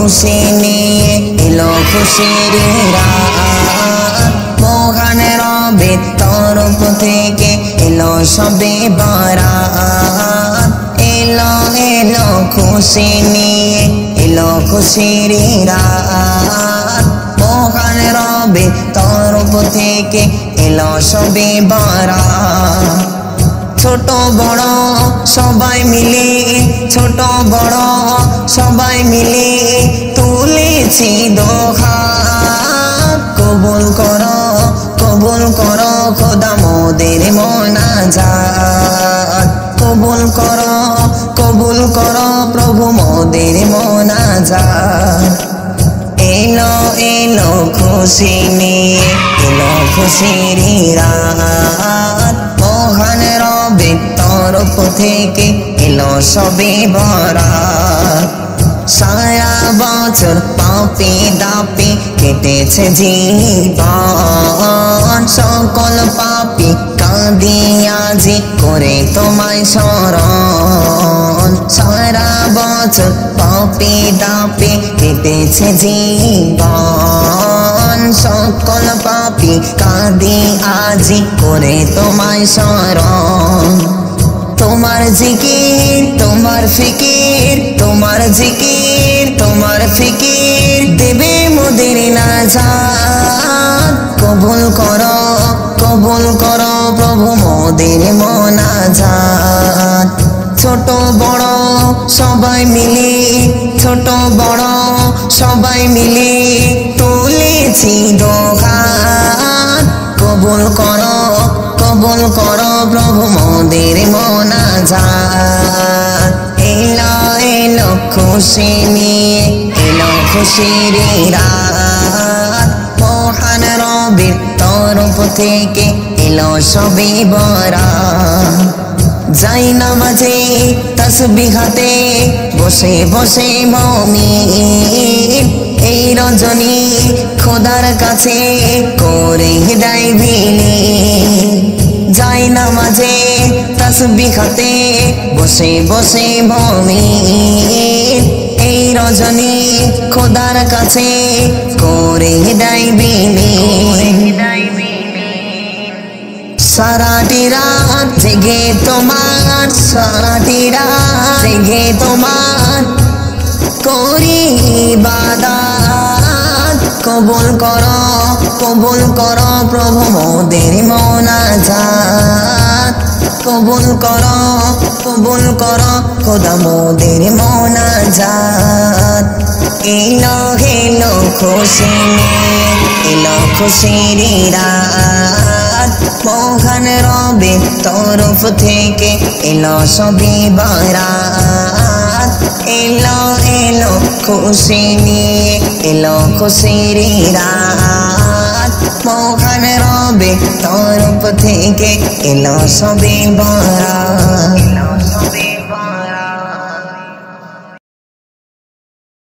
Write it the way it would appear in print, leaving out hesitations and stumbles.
খুশি নিয়ে এলো খুশির রাত মহান রবের তরফ থেকে এলো সবে বরাত এলো এলো খুশি নিয়ে এলো খুশির রাত মহান রবের তরফ থেকে এলো সবে বরাত ছোট বড় সবাই মিলে ছোট বড় সবাই মিলে তুলেছি দোহাত কবুল করো খোদা মোদের মোনাজাত কবুল করো প্রভু মোদের মোনাজাত এলো এলো খুশি নিয়ে এলো খুশির রাত মহান রবের তরফ থেকে এলো সবে বরাত সারা বছর পাপে দাপে কেটেছে জীবন সকল পাপী কাঁদিয়াজি করে তোমায় স্মরণ সারা বছর পাপে দাপে কেটেছে জীবন সকল পাপী কাঁদিয়াজি করে তোমায় স্মরণ তোমার জিকির তোমার ফিকির তোমার জিকির তোমার ফিকির দেবে মোদের নাজাত কবুল করো প্রভু মোদের মোনাজাত ছোট বড় সবাই মিলে ছোট বড় সবাই মিলে তুলেছি দোহাত কবুল করো প্রভু মোদের মোনাজাত এলো এলো খুশি নিয়ে এলো খুশির রাত মহান রবের তরফ থেকে এলো সবে বরাত যাই নামাজে তাসবিহাতে বসে বসে মুমিন এই রজনী খোদার কাছে করে হৃদয় বিলীন যাই নামাজে তাসবিহাতে বসে বসে মুমিন এই রজনী খোদার কাছে করে হৃদয় বিলীন সারাটি রাত জেগে তোমার সারাটি রাত জেগে তোমার করি ইবাদত কবুল করো প্রভু মোদের মোনাজাত কবুল করো খোদা মোদের মোনাজাত এলো এলো খুশি নিয়ে এলো খুশির রাত মহান রবের তরফ থেকে এলো সবে বরাত এলো এলো খুশি নিয়ে এলো খুশির রাত মহান রবের তরফ থেকে এলো সবে বরাত।